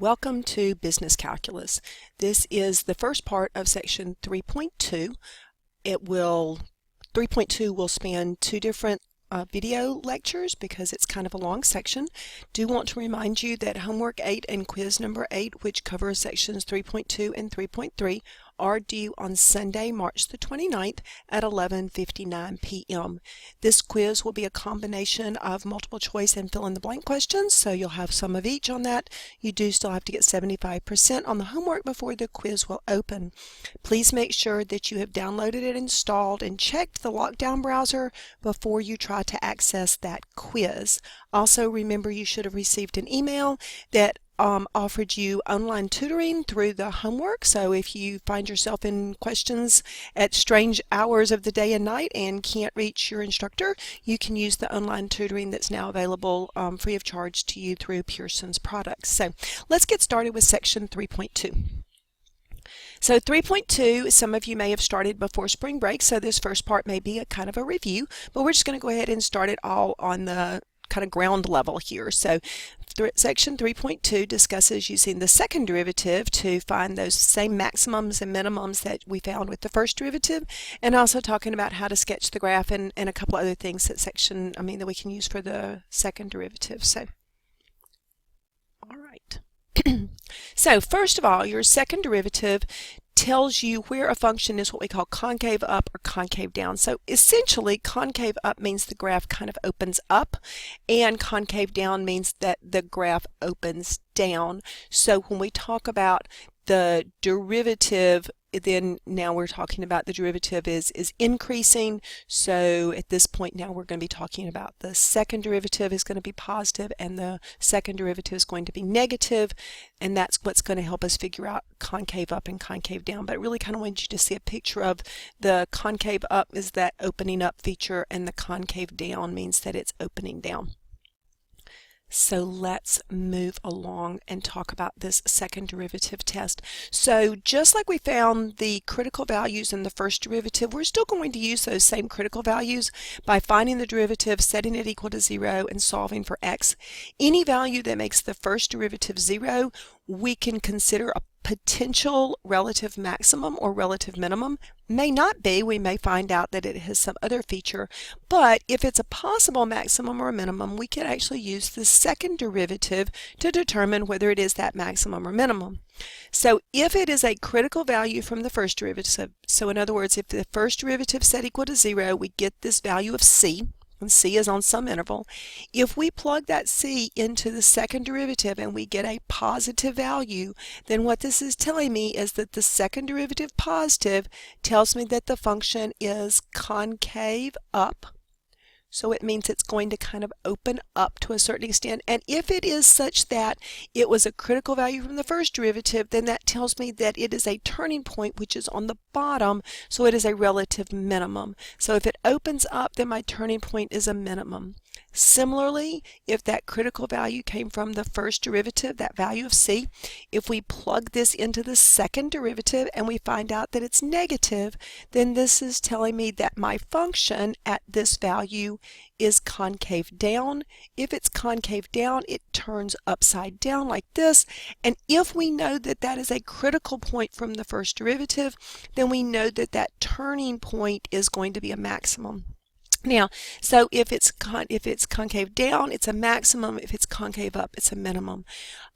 Welcome to Business Calculus. This is the first part of section 3.2. 3.2 will span two different video lectures because it's kind of a long section. Do want to remind you that homework 8 and quiz number 8, which covers sections 3.2 and 3.3, are due on Sunday, March the 29th at 11:59 p.m. This quiz will be a combination of multiple choice and fill-in-the-blank questions, so you'll have some of each on that. You do still have to get 75% on the homework before the quiz will open. Please make sure that you have downloaded it, installed, and checked the lockdown browser before you try to access that quiz. Also, remember you should have received an email that offered you online tutoring through the homework. So if you find yourself in questions at strange hours of the day and night and can't reach your instructor, you can use the online tutoring that's now available free of charge to you through Pearson's products. So let's get started with section 3.2. So 3.2, some of you may have started before spring break, so this first part may be a kind of a review, but we're just going to go ahead and start it all on the kind of ground level here. So section 3.2 discusses using the second derivative to find those same maximums and minimums that we found with the first derivative, and also talking about how to sketch the graph and a couple other things that we can use for the second derivative. So, all right. So first of all, your second derivative tells you where a function is what we call concave up or concave down. So essentially, concave up means the graph kind of opens up, and concave down means that the graph opens down. So when we talk about the derivative, then now we're talking about the derivative is increasing. So at this point now we're going to be talking about the second derivative is going to be positive and the second derivative is going to be negative, and that's what's going to help us figure out concave up and concave down. But I really kind of want you to see a picture of the concave up is that opening up feature, and the concave down means that it's opening down. So let's move along and talk about this second derivative test. So just like we found the critical values in the first derivative, we're still going to use those same critical values by finding the derivative, setting it equal to 0, and solving for x. Any value that makes the first derivative 0, we can consider a potential relative maximum or relative minimum. May not be. We may find out that it has some other feature, but if it's a possible maximum or minimum, we can actually use the second derivative to determine whether it is that maximum or minimum. So if it is a critical value from the first derivative, so in other words, if the first derivative set equal to 0, we get this value of c, and c is on some interval. If we plug that c into the second derivative and we get a positive value, then what this is telling me is that the second derivative positive tells me that the function is concave up. So it means it's going to kind of open up to a certain extent. And if it is such that it was a critical value from the first derivative, then that tells me that it is a turning point, which is on the bottom, so it is a relative minimum. So if it opens up, then my turning point is a minimum. Similarly, if that critical value came from the first derivative, that value of c, if we plug this into the second derivative and we find out that it's negative, then this is telling me that my function at this value is concave down. If it's concave down, it turns upside down like this. And if we know that that is a critical point from the first derivative, then we know that that turning point is going to be a maximum. Now, so if it's concave down, it's a maximum. If it's concave up, it's a minimum.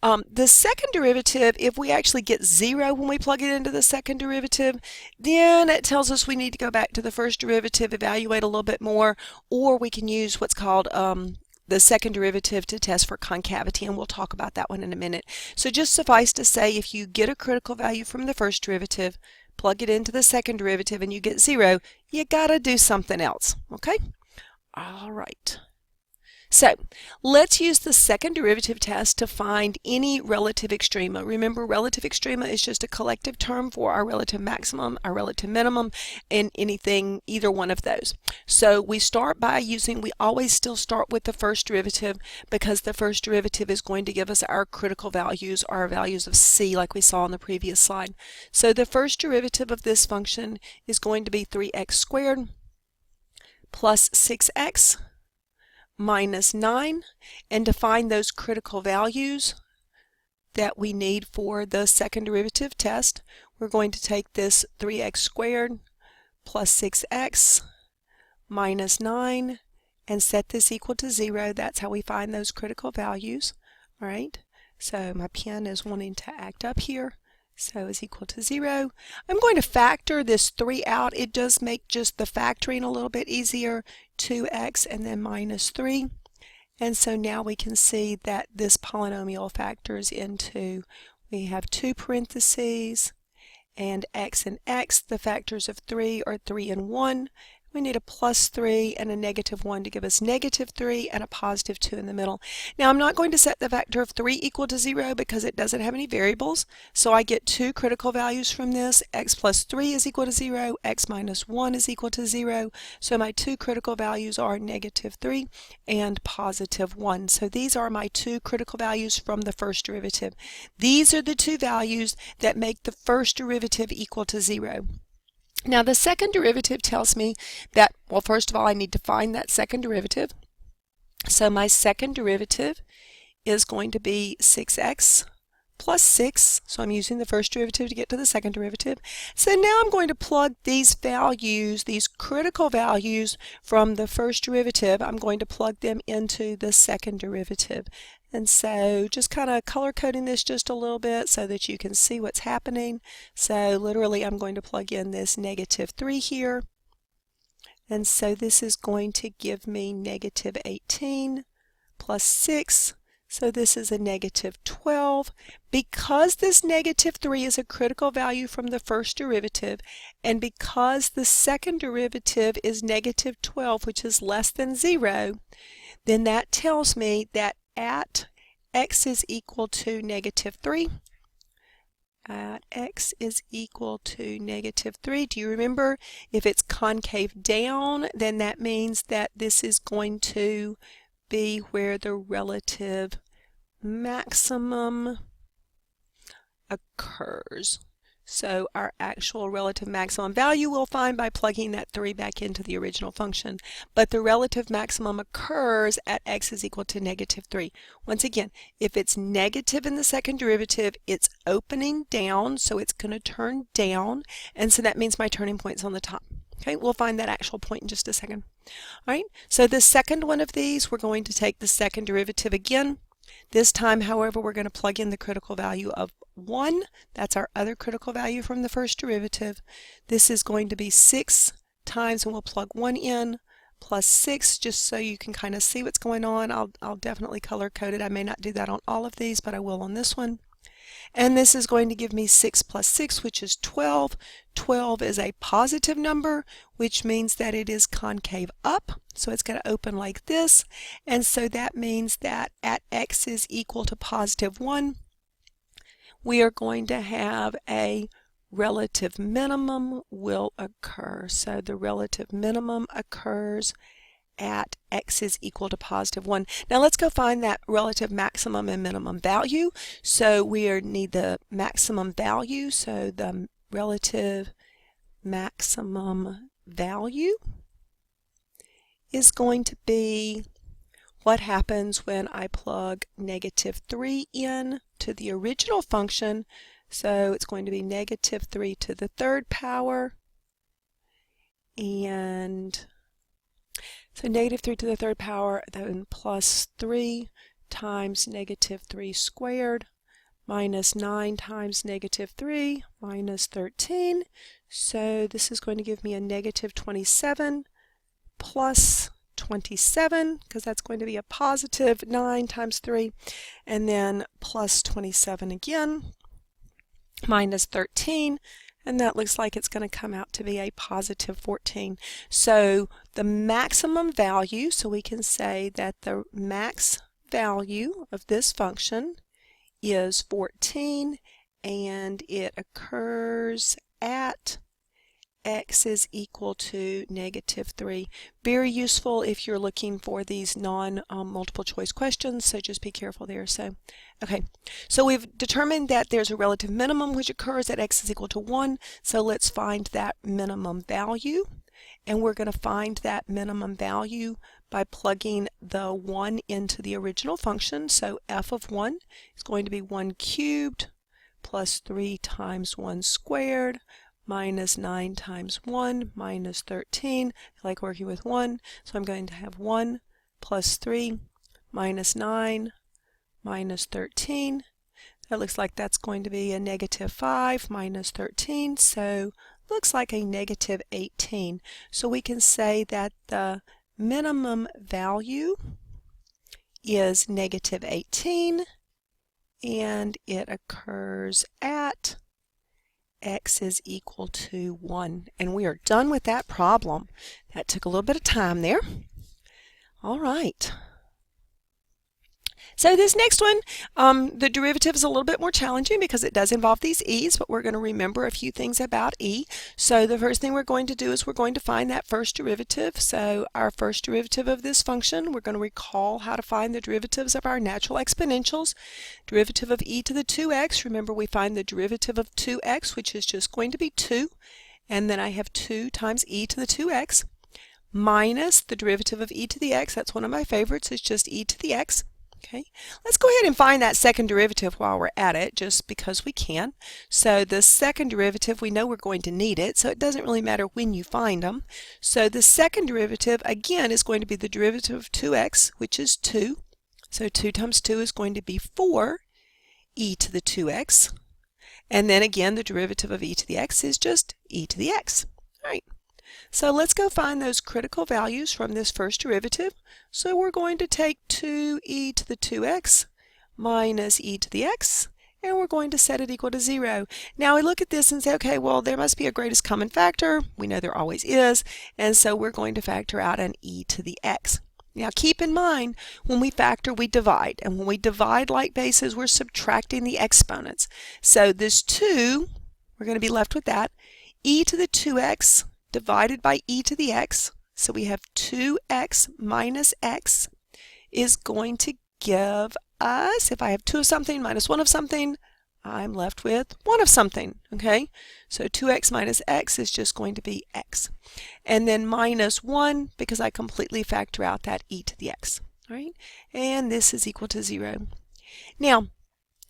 The second derivative, if we actually get 0 when we plug it into the second derivative, then it tells us we need to go back to the first derivative, evaluate a little bit more, or we can use what's called the second derivative to test for concavity, and we'll talk about that one in a minute. So just suffice to say, if you get a critical value from the first derivative, plug it into the second derivative, and you get 0, you gotta do something else, okay? All right. So let's use the second derivative test to find any relative extrema. Remember, relative extrema is just a collective term for our relative maximum, our relative minimum, and anything, either one of those. So we start by we always still start with the first derivative, because the first derivative is going to give us our critical values, our values of c, like we saw on the previous slide. So the first derivative of this function is going to be 3x squared plus 6x minus 9, and to find those critical values, that we need for the second derivative test. We're going to take this 3x squared plus 6x minus 9 and set this equal to 0. That's how we find those critical values. All right, so my pen is wanting to act up here. So is equal to 0. I'm going to factor this 3 out. It does make just the factoring a little bit easier. 2x and then minus 3. And so now we can see that this polynomial factors into, we have 2 parentheses, and x and x, the factors of 3 are 3 and 1. We need a plus 3 and a negative 1 to give us negative 3 and a positive 2 in the middle. Now I'm not going to set the factor of 3 equal to 0 because it doesn't have any variables. So I get 2 critical values from this. X plus 3 is equal to 0. X minus 1 is equal to 0. So my 2 critical values are negative 3 and positive 1. So these are my 2 critical values from the first derivative. These are the 2 values that make the first derivative equal to 0. Now the second derivative tells me that, well, first of all, I need to find that second derivative. So my second derivative is going to be 6x plus 6. So I'm using the first derivative to get to the second derivative. So now I'm going to plug these values, these critical values from the first derivative, I'm going to plug them into the second derivative. And so just kind of color coding this just a little bit so that you can see what's happening. So literally I'm going to plug in this negative 3 here. And so this is going to give me negative 18 plus 6. So this is a negative 12. Because this negative 3 is a critical value from the first derivative, and because the second derivative is negative 12, which is less than 0, then that tells me that at x is equal to negative 3, at x is equal to negative 3. Do you remember, if it's concave down, then that means that this is going to be where the relative maximum occurs. So our actual relative maximum value we'll find by plugging that 3 back into the original function. But the relative maximum occurs at x is equal to negative 3. Once again, if it's negative in the second derivative, it's opening down, so it's going to turn down. And so that means my turning point's on the top. Okay, we'll find that actual point in just a second. All right, so the second one of these, we're going to take the second derivative again. This time, however, we're going to plug in the critical value of 1. That's our other critical value from the first derivative. This is going to be 6 times, and we'll plug 1 in, plus 6, just so you can kind of see what's going on. I'll definitely color code it. I may not do that on all of these, but I will on this one. And this is going to give me 6 plus 6, which is 12. 12 is a positive number, which means that it is concave up. So it's going to open like this. And so that means that at x is equal to positive 1, we are going to have a relative minimum will occur. So the relative minimum occurs at x is equal to positive 1. Now let's go find that relative maximum and minimum value. So we need the maximum value. So the relative maximum value is going to be what happens when I plug negative 3 in to the original function. So it's going to be negative 3 to the third power, and so negative 3 to the third power, then plus 3 times negative 3 squared, minus 9 times negative 3, minus 13. So this is going to give me a negative 27 plus 27, because that's going to be a positive 9 times 3, and then plus 27 again, minus 13. And that looks like it's going to come out to be a positive 14. So the maximum value, so we can say that the max value of this function is 14, and it occurs at x is equal to negative 3. Very useful if you're looking for these non-multiple choice questions, so just be careful there. So, okay, so we've determined that there's a relative minimum which occurs at x is equal to 1, so let's find that minimum value. And we're going to find that minimum value by plugging the 1 into the original function. So f of 1 is going to be 1 cubed plus 3 times 1 squared minus 9 times 1 minus 13. I like working with 1, so I'm going to have 1 plus 3 minus 9 minus 13. That looks like that's going to be a negative 5 minus 13, so looks like a negative 18. So we can say that the minimum value is negative 18, and it occurs at x is equal to 1. And we are done with that problem. That took a little bit of time there. All right. So this next one, the derivative is a little bit more challenging because it does involve these e's, but we're going to remember a few things about e. So the first thing we're going to do is we're going to find that first derivative. So our first derivative of this function, we're going to recall how to find the derivatives of our natural exponentials. Derivative of e to the 2x, remember we find the derivative of 2x, which is just going to be 2, and then I have 2 times e to the 2x, minus the derivative of e to the x, that's one of my favorites, it's just e to the x. Okay, let's go ahead and find that second derivative while we're at it, just because we can. So the second derivative, we know we're going to need it, so it doesn't really matter when you find them. So the second derivative, again, is going to be the derivative of 2x, which is 2. So 2 times 2 is going to be 4 e to the 2x. And then again, the derivative of e to the x is just e to the x. All right. So let's go find those critical values from this first derivative. So we're going to take 2e to the 2x minus e to the x, and we're going to set it equal to 0. Now we look at this and say, okay, well, there must be a greatest common factor. We know there always is, and so we're going to factor out an e to the x. Now keep in mind, when we factor, we divide, and when we divide like bases, we're subtracting the exponents. So this 2, we're going to be left with that, e to the 2x divided by e to the x, so we have 2x minus x is going to give us, if I have 2 of something minus 1 of something, I'm left with 1 of something, okay? So 2x minus x is just going to be x. And then minus 1, because I completely factor out that e to the x, all right? And this is equal to 0. Now,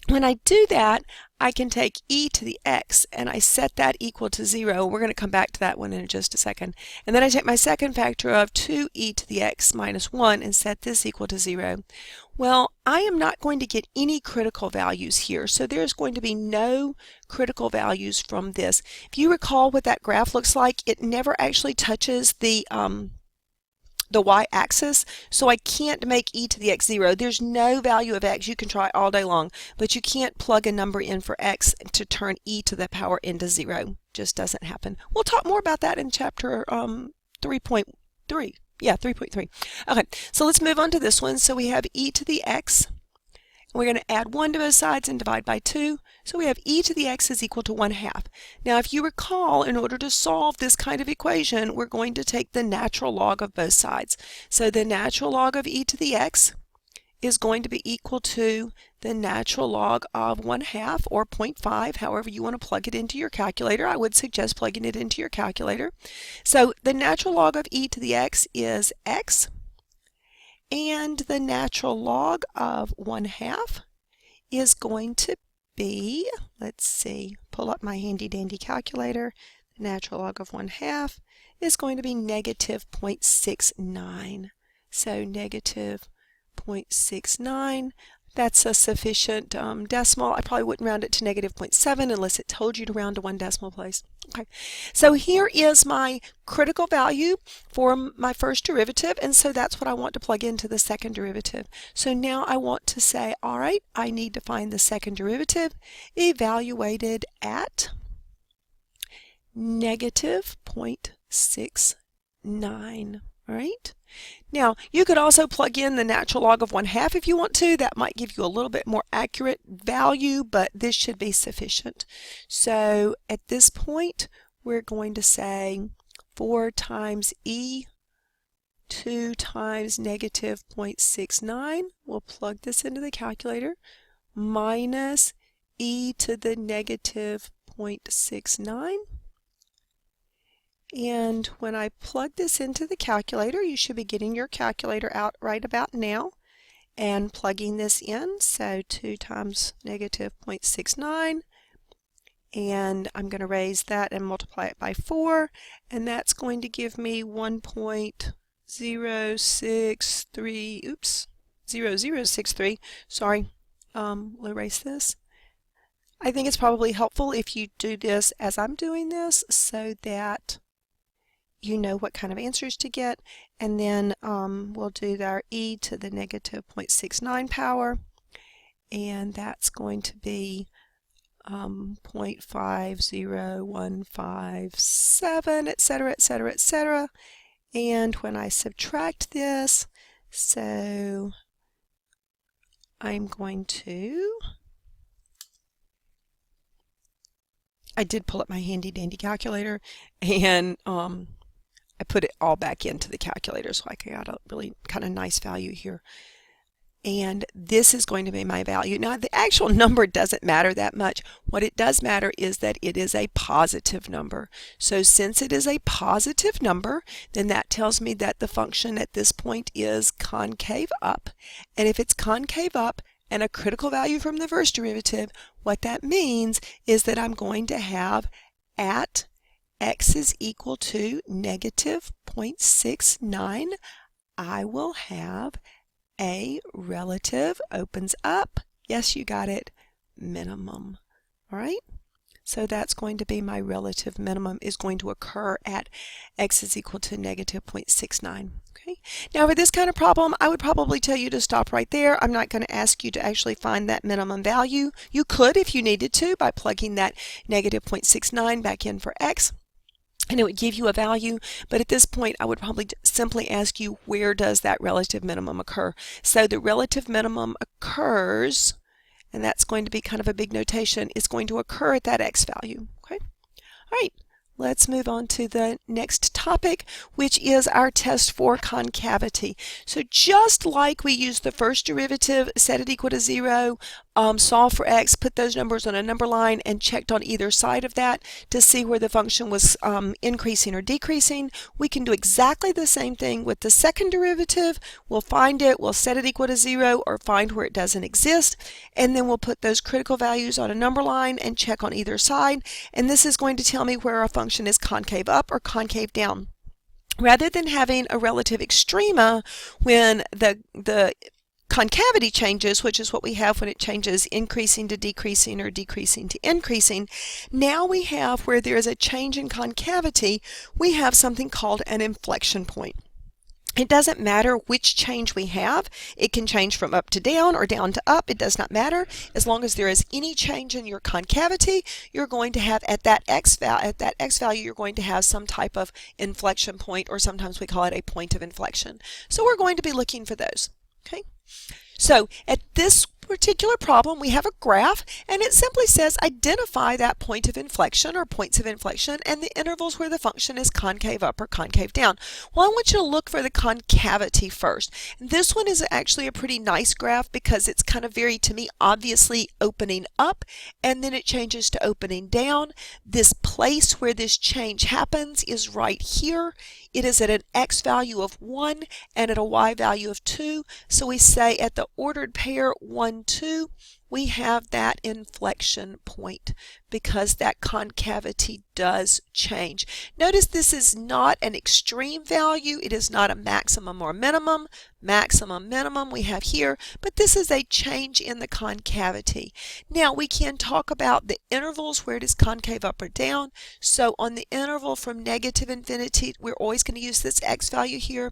when I do that, I can take e to the x and I set that equal to 0. We're going to come back to that one in just a second. And then I take my second factor of 2e to the x minus 1 and set this equal to 0. Well, I am not going to get any critical values here, so there's going to be no critical values from this. If you recall what that graph looks like, it never actually touches the y-axis, so I can't make e to the x 0. There's no value of x. You can try all day long, but you can't plug a number in for x to turn e to the power into 0. Just doesn't happen. We'll talk more about that in chapter 3.3. Yeah, 3.3. Okay, so let's move on to this one. So we have e to the x. We're going to add 1 to both sides and divide by 2. So we have e to the x is equal to 1/2. Now if you recall, in order to solve this kind of equation, we're going to take the natural log of both sides. So the natural log of e to the x is going to be equal to the natural log of 1/2 or 0.5, however you want to plug it into your calculator. I would suggest plugging it into your calculator. So the natural log of e to the x is x. And the natural log of 1/2 is going to be, let's see, pull up my handy dandy calculator. The natural log of 1/2 is going to be negative 0.69. So negative 0.69. That's a sufficient decimal. I probably wouldn't round it to negative 0.7 unless it told you to round to 1 decimal place. Okay, so here is my critical value for my first derivative, and so that's what I want to plug into the second derivative. So now I want to say, all right, I need to find the second derivative evaluated at negative 0.69. All right. Now, you could also plug in the natural log of 1/2 if you want to. That might give you a little bit more accurate value, but this should be sufficient. So at this point, we're going to say 4 times e, 2 times negative 0.69. We'll plug this into the calculator, minus e to the negative 0.69. And when I plug this into the calculator, you should be getting your calculator out right about now and plugging this in. So 2 times negative 0.69, and I'm going to raise that and multiply it by 4, and that's going to give me 1.063, oops, 0063, sorry, we'll erase this. I think it's probably helpful if you do this as I'm doing this so that you know what kind of answers to get, and then we'll do our e to the negative 0.69 power, and that's going to be 0.50157, etc., etc., etc. And when I subtract this, so I'm going to, I did pull up my handy dandy calculator, and I put it all back into the calculator, so I got a really kind of nice value here. And this is going to be my value. Now, the actual number doesn't matter that much. What it does matter is that it is a positive number. So since it is a positive number, then that tells me that the function at this point is concave up. And if it's concave up and a critical value from the first derivative, what that means is that I'm going to have at x is equal to negative 0.69, I will have a relative, opens up, yes, you got it, minimum. All right, so that's going to be my relative minimum is going to occur at x is equal to negative 0.69. Okay, now for this kind of problem, I would probably tell you to stop right there. I'm not going to ask you to actually find that minimum value. You could if you needed to by plugging that negative 0.69 back in for x, and it would give you a value, but at this point I would probably simply ask you, where does that relative minimum occur? So the relative minimum occurs, and that's going to be kind of a big notation, is going to occur at that x value. Okay, all right, let's move on to the next topic, which is our test for concavity. So just like we used the first derivative, set it equal to 0, solve for x, put those numbers on a number line, and checked on either side of that to see where the function was increasing or decreasing, we can do exactly the same thing with the second derivative. We'll find it, we'll set it equal to 0 or find where it doesn't exist, and then we'll put those critical values on a number line and check on either side, and this is going to tell me where our function is concave up or concave down. Rather than having a relative extrema when the concavity changes, which is what we have when it changes increasing to decreasing or decreasing to increasing, now we have where there is a change in concavity, we have something called an inflection point. It doesn't matter which change we have. It can change from up to down or down to up. It does not matter. As long as there is any change in your concavity, you're going to have at that x value, you're going to have some type of inflection point, or sometimes we call it a point of inflection. So we're going to be looking for those. Okay. So at this particular problem, we have a graph, and it simply says identify that point of inflection or points of inflection and the intervals where the function is concave up or concave down. Well, I want you to look for the concavity first. And this one is actually a pretty nice graph because it's kind of very, to me, obviously opening up, and then it changes to opening down. This place where this change happens is right here. It is at an x value of 1 and at a y value of 2. So we say at the ordered pair 1, 2, we have that inflection point because that concavity does change. Notice this is not an extreme value. It is not a maximum or minimum. Maximum, minimum we have here, but this is a change in the concavity. Now we can talk about the intervals where it is concave up or down. So on the interval from negative infinity, we're always going to use this x value here,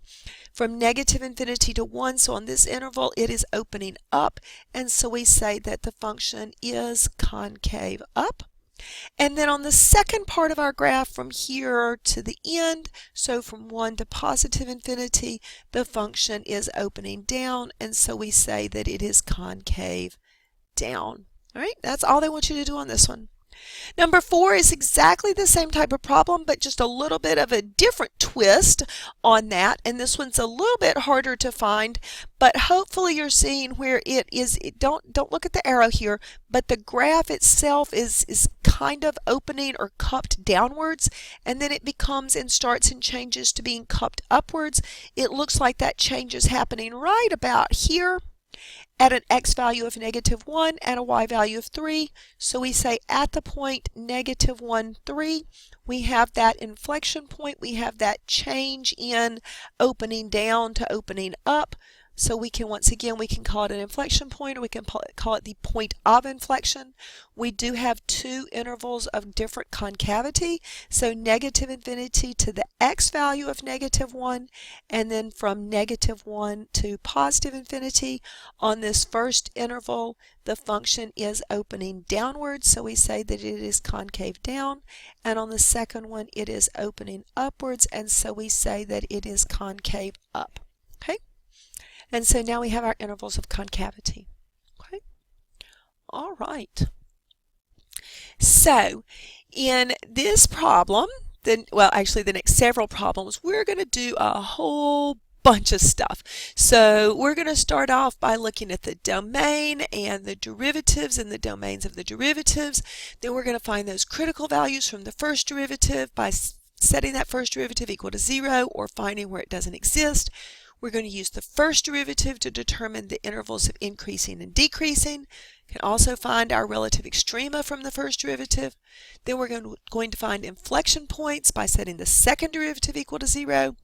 from negative infinity to 1. So on this interval it is opening up, and so we say that the function is concave up. And then on the second part of our graph, from here to the end, so from 1 to positive infinity, the function is opening down, and so we say that it is concave down. All right, that's all they want you to do on this one. Number 4 is exactly the same type of problem, but just a little bit of a different twist twist on that, and this one's a little bit harder to find, but hopefully you're seeing where it is. Don't look at the arrow here, but the graph itself is kind of opening or cupped downwards, and then it becomes and starts and changes to being cupped upwards. It looks like that change is happening right about here at an x value of -1 and a y value of 3. So we say at the point -1, 3, we have that inflection point, we have that change in opening down to opening up. So we can, once again, we can call it an inflection point, or we can call it the point of inflection. We do have two intervals of different concavity, so -infinity to the x value of -1, and then from -1 to positive infinity. On this first interval, the function is opening downwards, so we say that it is concave down, and on the second one, it is opening upwards, and so we say that it is concave up. Okay? And so now we have our intervals of concavity. Okay? All right. So in this problem, actually the next several problems, we're going to do a whole bunch of stuff. So we're going to start off by looking at the domain and the derivatives and the domains of the derivatives. Then we're going to find those critical values from the first derivative by setting that first derivative equal to 0 or finding where it doesn't exist. We're going to use the first derivative to determine the intervals of increasing and decreasing. We can also find our relative extrema from the first derivative. Then we're going to find inflection points by setting the second derivative equal to 0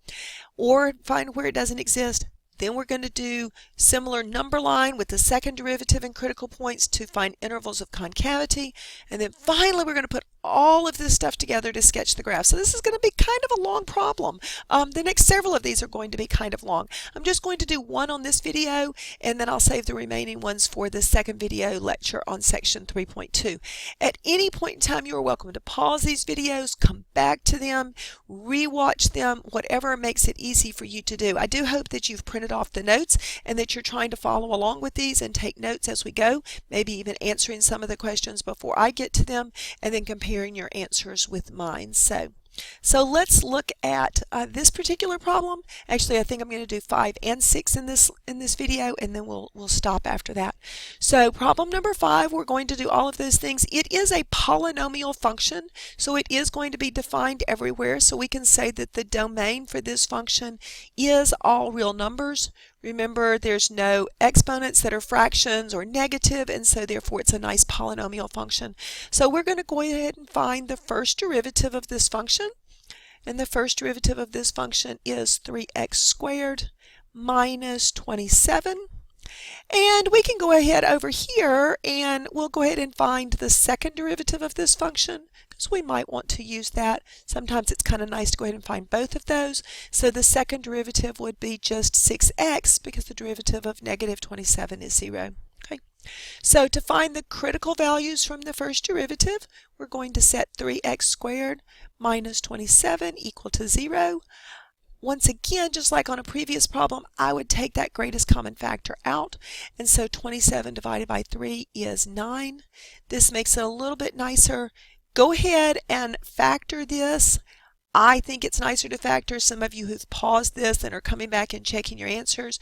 or find where it doesn't exist. Then we're going to do similar number line with the second derivative and critical points to find intervals of concavity. And then finally we're going to put all of this stuff together to sketch the graph. So this is going to be kind of a long problem. The next several of these are going to be kind of long. I'm just going to do one on this video, and then I'll save the remaining ones for the second video lecture on section 3.2. At any point in time, you are welcome to pause these videos, come back to them, re-watch them, whatever makes it easy for you to do. I do hope that you've printed off the notes and that you're trying to follow along with these and take notes as we go, maybe even answering some of the questions before I get to them, and then comparing your answers with mine. So let's look at this particular problem. Actually, I think I'm going to do 5 and 6 in this video, and then we'll stop after that. So problem number 5, we're going to do all of those things. It is a polynomial function, so it is going to be defined everywhere. So we can say that the domain for this function is all real numbers. Remember, there's no exponents that are fractions or negative, and so therefore it's a nice polynomial function. So we're going to go ahead and find the first derivative of this function. And the first derivative of this function is 3x squared minus 27. And we can go ahead over here and we'll go ahead and find the second derivative of this function, because we might want to use that. Sometimes it's kind of nice to go ahead and find both of those. So the second derivative would be just 6x, because the derivative of -27 is 0. Okay. So to find the critical values from the first derivative, we're going to set 3x squared minus 27 equal to 0. Once again, just like on a previous problem, I would take that greatest common factor out, and so 27 divided by 3 is 9. This makes it a little bit nicer. Go ahead and factor this. I think it's nicer to factor. Some of you who've paused this and are coming back and checking your answers,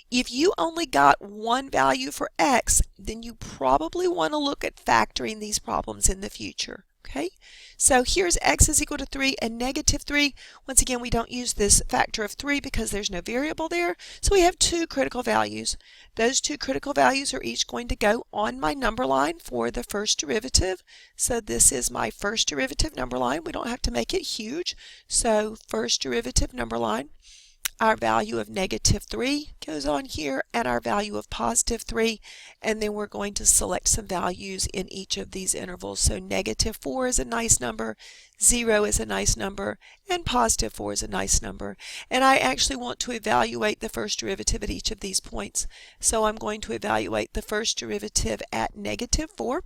if you only got one value for x, then you probably want to look at factoring these problems in the future. Okay, so here's x is equal to 3 and -3. Once again, we don't use this factor of 3 because there's no variable there. So we have two critical values. Those two critical values are each going to go on my number line for the first derivative. So this is my first derivative number line. We don't have to make it huge. So first derivative number line. Our value of -3 goes on here, and our value of +3, and then we're going to select some values in each of these intervals. So -4 is a nice number, 0 is a nice number, and +4 is a nice number. And I actually want to evaluate the first derivative at each of these points. So I'm going to evaluate the first derivative at -4.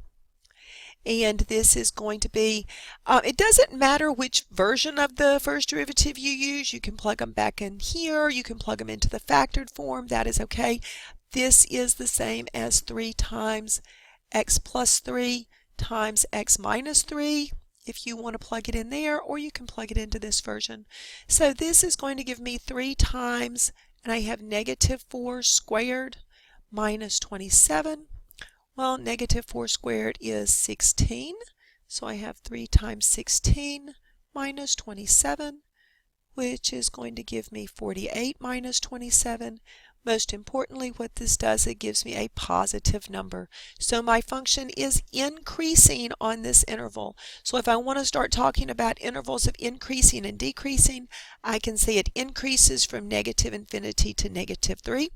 And this is going to be, it doesn't matter which version of the first derivative you use. You can plug them back in here. You can plug them into the factored form. That is okay. This is the same as 3 times x plus 3 times x minus 3. if you want to plug it in there, or you can plug it into this version. So this is going to give me 3 times, and I have negative 4 squared minus 27. Well, negative 4 squared is 16, so I have 3 times 16 minus 27, which is going to give me 48 minus 27. Most importantly, what this does, it gives me a positive number. So my function is increasing on this interval. So if I want to start talking about intervals of increasing and decreasing, I can say it increases from negative infinity to negative 3.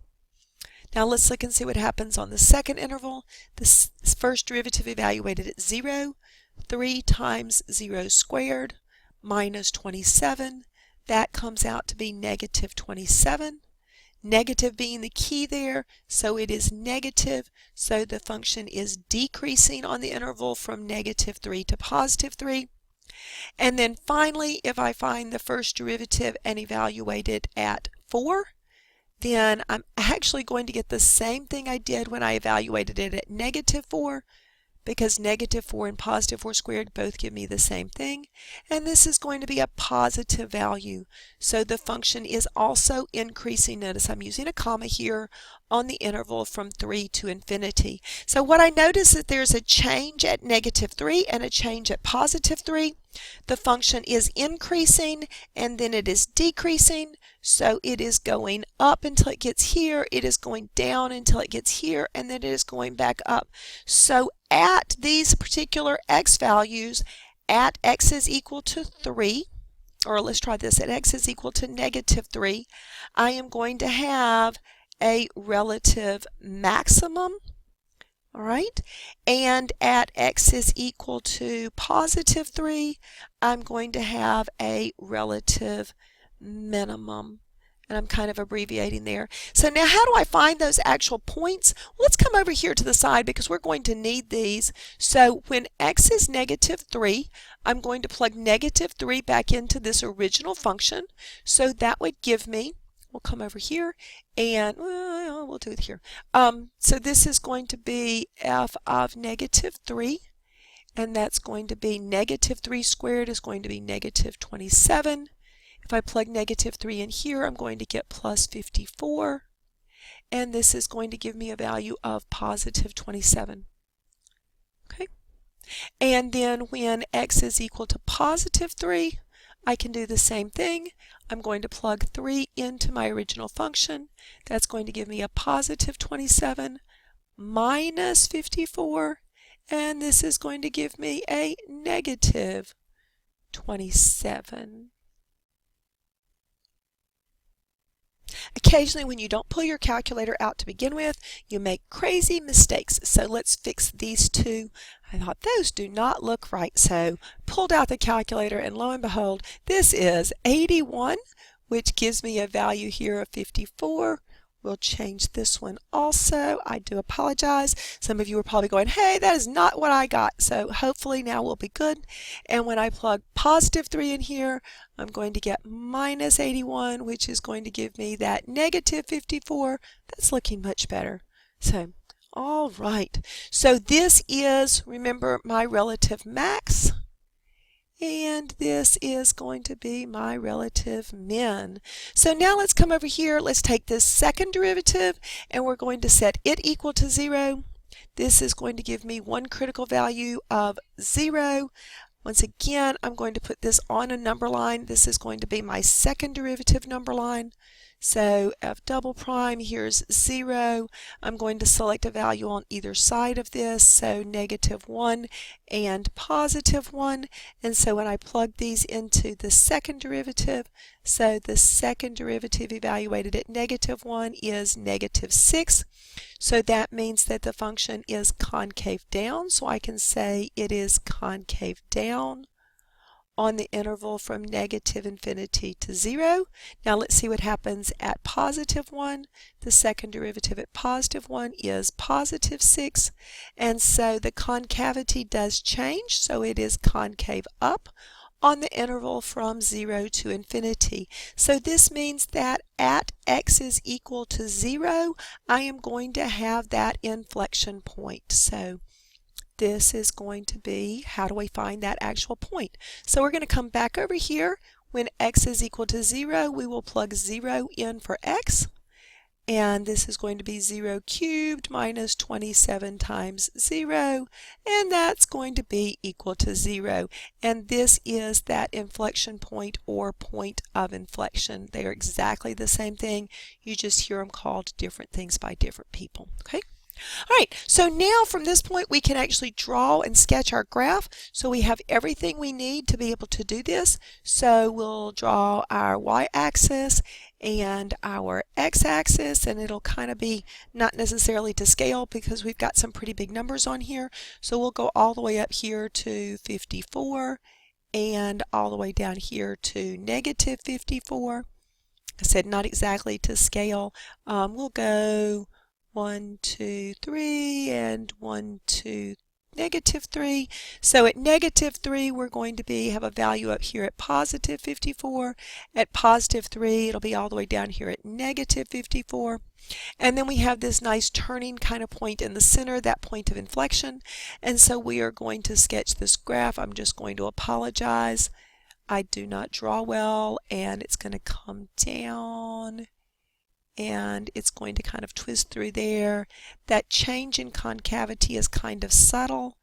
Now let's look and see what happens on the second interval. This first derivative evaluated at 0. 3 times 0 squared minus 27. That comes out to be negative 27. Negative being the key there, so it is negative, so the function is decreasing on the interval from negative 3 to positive 3. And then finally, if I find the first derivative and evaluate it at 4, then I'm actually going to get the same thing I did when I evaluated it at negative 4, because negative 4 and positive 4 squared both give me the same thing, and this is going to be a positive value. So the function is also increasing. Notice I'm using a comma here on the interval from 3 to infinity. So what I notice is that there's a change at negative 3 and a change at positive 3. The function is increasing and then it is decreasing. So it is going up until it gets here, it is going down until it gets here, and then it is going back up. So at these particular x values, at x is equal to 3, or let's try this, at x is equal to negative 3, I am going to have a relative maximum, all right? And at x is equal to positive 3, I'm going to have a relative minimum. And I'm kind of abbreviating there. So now how do I find those actual points? Well, let's come over here to the side because we're going to need these. So when x is negative 3, I'm going to plug negative 3 back into this original function. So that would give me, we'll come over here and we'll do it here. So this is going to be f of negative 3. And that's going to be negative 3 squared is going to be negative 27. If I plug negative 3 in here, I'm going to get plus 54, and this is going to give me a value of positive 27. Okay, and then when x is equal to positive 3, I can do the same thing. I'm going to plug 3 into my original function. That's going to give me a positive 27 minus 54, and this is going to give me a negative 27. Occasionally, when you don't pull your calculator out to begin with, you make crazy mistakes. So let's fix these two. I thought those do not look right. So pulled out the calculator, and lo and behold, this is 81, which gives me a value here of 54. We'll change this one also. I do apologize. Some of you are probably going, hey, that is not what I got. So hopefully now we'll be good. And when I plug positive 3 in here, I'm going to get minus 81, which is going to give me that negative 54. That's looking much better. So, all right. So this is, remember, my relative max. And this is going to be my relative min. So now let's come over here. Let's take this second derivative, and we're going to set it equal to 0. This is going to give me one critical value of 0. Once again, I'm going to put this on a number line. This is going to be my second derivative number line. So f double prime, here's 0. I'm going to select a value on either side of this, so negative 1 and positive 1. And so when I plug these into the second derivative, so the second derivative evaluated at negative 1 is negative 6. So that means that the function is concave down. So I can say it is concave down on the interval from negative infinity to 0. Now let's see what happens at positive 1. The second derivative at positive 1 is positive 6. And so the concavity does change, so it is concave up on the interval from 0 to infinity. So this means that at x is equal to 0, I am going to have that inflection point. So this is going to be, how do we find that actual point? So we're going to come back over here. When x is equal to 0, we will plug 0 in for x. And this is going to be 0 cubed minus 27 times 0, and that's going to be equal to 0. And this is that inflection point or point of inflection. They are exactly the same thing. You just hear them called different things by different people. Okay? All right, so now from this point we can actually draw and sketch our graph. So we have everything we need to be able to do this. So we'll draw our y-axis and our x-axis, and it'll kind of be not necessarily to scale because we've got some pretty big numbers on here. So we'll go all the way up here to 54 and all the way down here to negative 54. I said not exactly to scale. We'll go 1, 2, 3, and 1, 2, negative 3. So at negative 3, we're going to have a value up here at positive 54. At positive 3, it'll be all the way down here at negative 54. And then we have this nice turning kind of point in the center, that point of inflection. And so we are going to sketch this graph. I'm just going to apologize. I do not draw well, and it's going to come down. And it's going to kind of twist through there. That change in concavity is kind of subtle.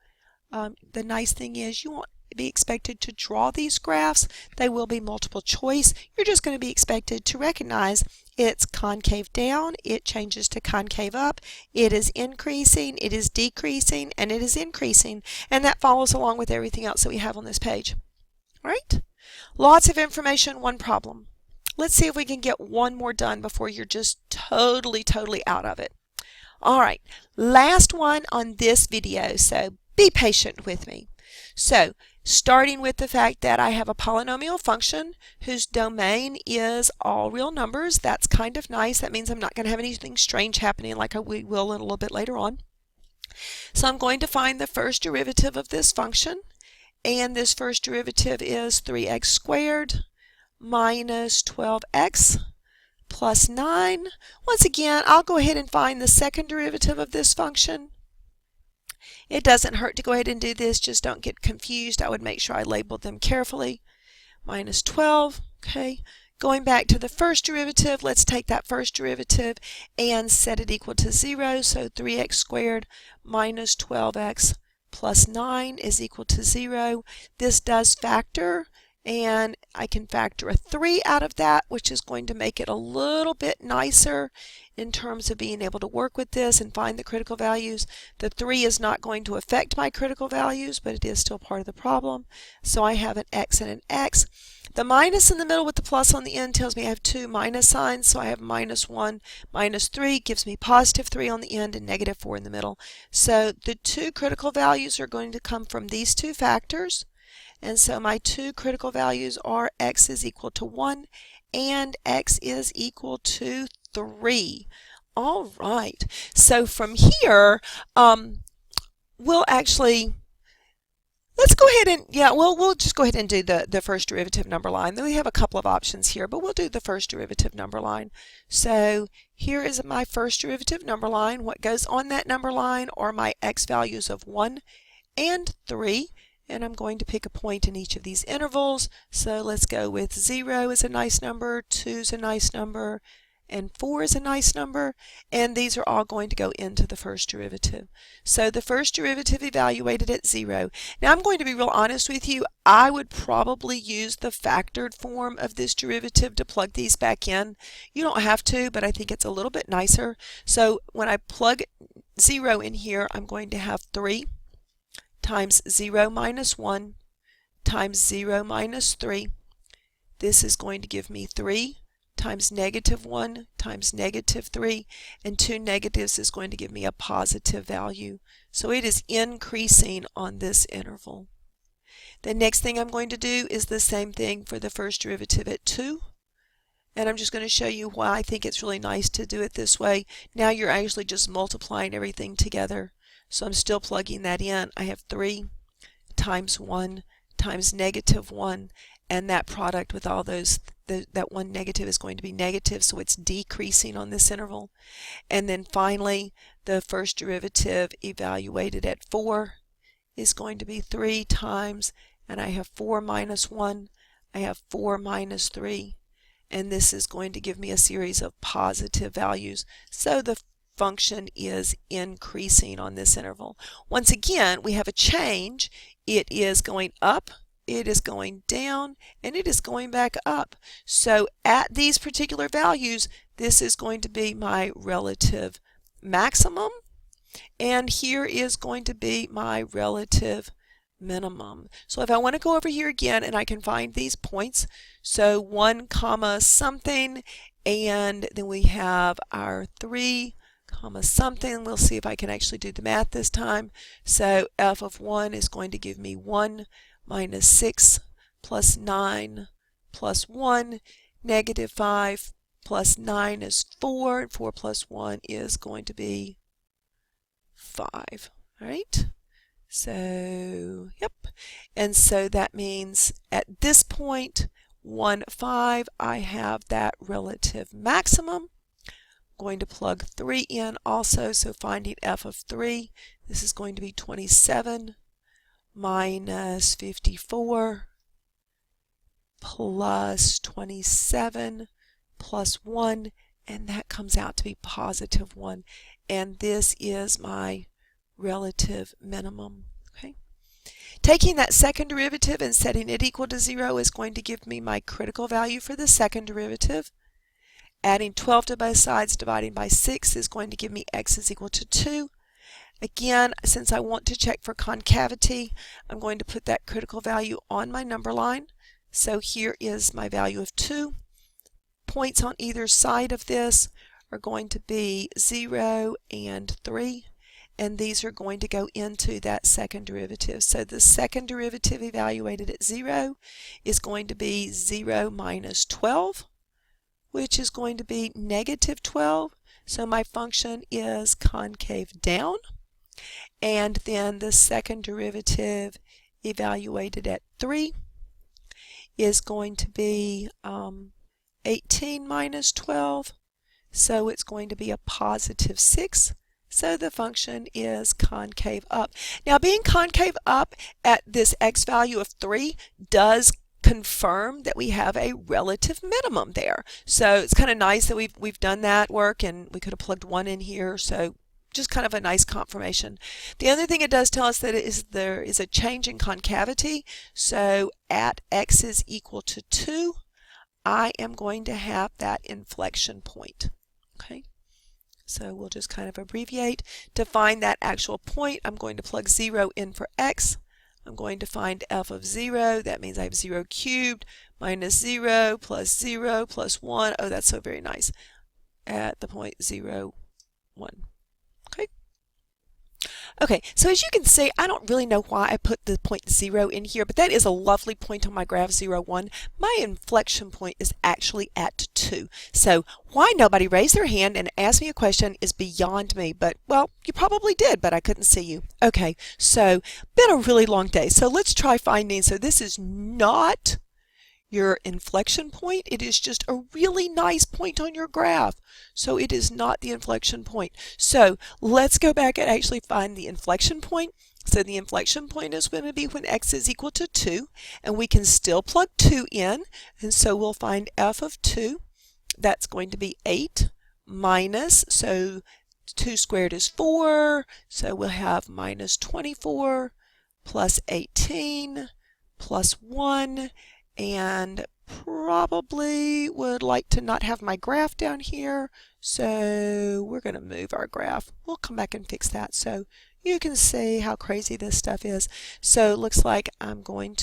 The nice thing is you won't be expected to draw these graphs. They will be multiple choice. You're just going to be expected to recognize it's concave down, it changes to concave up, it is increasing, it is decreasing, and it is increasing. And that follows along with everything else that we have on this page. All right? Lots of information, one problem. Let's see if we can get one more done before you're just totally out of it. All right, last one on this video, so be patient with me. So, starting with the fact that I have a polynomial function whose domain is all real numbers. That's kind of nice. That means I'm not going to have anything strange happening like we will a little bit later on. So I'm going to find the first derivative of this function, and this first derivative is 3x squared minus 12x plus 9. Once again, I'll go ahead and find the second derivative of this function. It doesn't hurt to go ahead and do this, just don't get confused. I would make sure I labeled them carefully. Minus 12, okay. Going back to the first derivative, let's take that first derivative and set it equal to 0. So 3x squared minus 12x plus 9 is equal to 0. This does factor, and I can factor a 3 out of that, which is going to make it a little bit nicer in terms of being able to work with this and find the critical values. The 3 is not going to affect my critical values, but it is still part of the problem. So I have an x and an x. The minus in the middle with the plus on the end tells me I have two minus signs, so I have minus 1, minus 3 gives me positive 3 on the end and negative 4 in the middle. So the two critical values are going to come from these two factors. And so my two critical values are x is equal to 1 and x is equal to 3. All right. So from here, we'll actually, let's go ahead and, we'll just go ahead and do the first derivative number line. Then we have a couple of options here, but we'll do the first derivative number line. So here is my first derivative number line. What goes on that number line are my x values of 1 and 3. And I'm going to pick a point in each of these intervals. So let's go with 0 is a nice number, 2 is a nice number, and 4 is a nice number. And these are all going to go into the first derivative. So the first derivative evaluated at 0. Now I'm going to be real honest with you. I would probably use the factored form of this derivative to plug these back in. You don't have to, but I think it's a little bit nicer. So when I plug 0 in here, I'm going to have 3 times 0 minus 1 times 0 minus 3. This is going to give me 3 times negative 1 times negative 3, and two negatives is going to give me a positive value. So it is increasing on this interval. The next thing I'm going to do is the same thing for the first derivative at 2. And I'm just going to show you why I think it's really nice to do it this way. Now you're actually just multiplying everything together. So I'm still plugging that in. I have 3 times 1 times negative 1, and that product with all those, that one negative is going to be negative, so it's decreasing on this interval. And then finally, the first derivative evaluated at 4 is going to be 3 times, and I have 4 minus 1, I have 4 minus 3, and this is going to give me a series of positive values. So the function is increasing on this interval. Once again, we have a change. It is going up, it is going down, and it is going back up. So at these particular values, this is going to be my relative maximum, and here is going to be my relative minimum. So if I want to go over here again and I can find these points, so 1 comma something, and then we have our 3 comma something. We'll see if I can actually do the math this time. So f of 1 is going to give me 1 minus 6 plus 9 plus 1, negative 5 plus 9 is 4, and 4 plus 1 is going to be 5. All right, so yep, and so that means at this point 1, 5, I have that relative maximum. I'm going to plug 3 in also, so finding f of 3, this is going to be 27 minus 54 plus 27 plus 1, and that comes out to be positive 1, and this is my relative minimum. Okay. Taking that second derivative and setting it equal to 0 is going to give me my critical value for the second derivative. Adding 12 to both sides, dividing by 6 is going to give me x is equal to 2. Again, since I want to check for concavity, I'm going to put that critical value on my number line. So here is my value of 2. Points on either side of this are going to be 0 and 3, and these are going to go into that second derivative. So the second derivative evaluated at 0 is going to be 0 minus 12, which is going to be negative 12. So my function is concave down. And then the second derivative evaluated at 3 is going to be 18 minus 12. So it's going to be a positive 6. So the function is concave up. Now, being concave up at this x value of 3 does confirm that we have a relative minimum there. So it's kind of nice that we've done that work, and we could have plugged 1 in here. So just kind of a nice confirmation. The other thing it does tell us that there is a change in concavity. So at x is equal to 2, I am going to have that inflection point. Okay. So we'll just kind of abbreviate. To find that actual point, I'm going to plug 0 in for x. I'm going to find f of 0. That means I have 0 cubed minus 0 plus 0 plus 1. Oh, that's so very nice. At the point 0, 1. Okay. Okay, so as you can see, I don't really know why I put the point 0 in here, but that is a lovely point on my graph 0, 1. My inflection point is actually at 2. So why nobody raised their hand and asked me a question is beyond me, but well, you probably did, but I couldn't see you. Okay, so been a really long day. So let's try finding, so this is not your inflection point. It is just a really nice point on your graph. So it is not the inflection point. So let's go back and actually find the inflection point. So the inflection point is going to be when x is equal to 2, and we can still plug 2 in, and so we'll find f of 2. That's going to be 8 minus, so 2 squared is 4, so we'll have minus 24 plus 18 plus 1, and probably would like to not have my graph down here, so we're going to move our graph. We'll come back and fix that so you can see how crazy this stuff is. So it looks like I'm going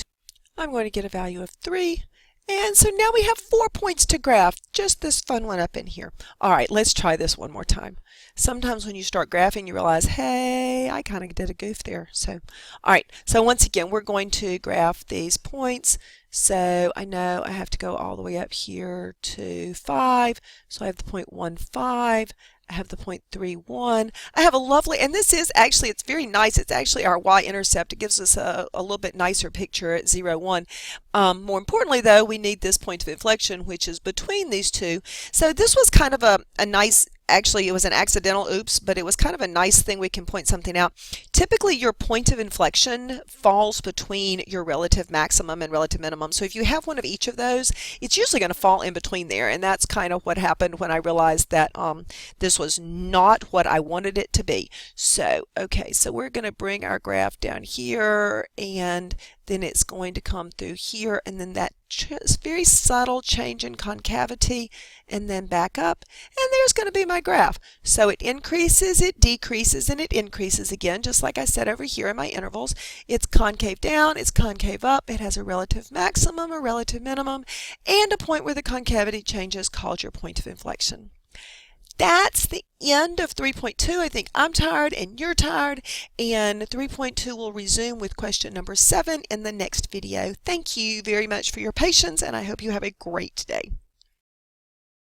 to get a value of 3, and so now we have 4 points to graph. Just this fun one up in here. All right, let's try this one more time. Sometimes when you start graphing, you realize, hey, I kind of did a goof there. So, all right, so once again, we're going to graph these points. So I know I have to go all the way up here to 5. So I have the point 1, 5. I have the point 3, 1. I have a lovely, and this is actually, it's very nice. It's actually our y-intercept. It gives us a little bit nicer picture at 0, 1. More importantly, though, we need this point of inflection, which is between these two. So this was kind of a nice actually, it was an accidental oops, but it was kind of a nice thing. We can point something out. Typically, your point of inflection falls between your relative maximum and relative minimum. So if you have one of each of those, it's usually going to fall in between there. And that's kind of what happened when I realized that this was not what I wanted it to be. So, okay, so we're going to bring our graph down here, and then it's going to come through here, and then that very subtle change in concavity, and then back up, and there's going to be my graph. So it increases, it decreases, and it increases again, just like I said over here in my intervals. It's concave down, it's concave up, it has a relative maximum, a relative minimum, and a point where the concavity changes called your point of inflection. That's the end of 3.2. I think I'm tired and you're tired, and 3.2 will resume with question number 7 in the next video. Thank you very much for your patience, and I hope you have a great day.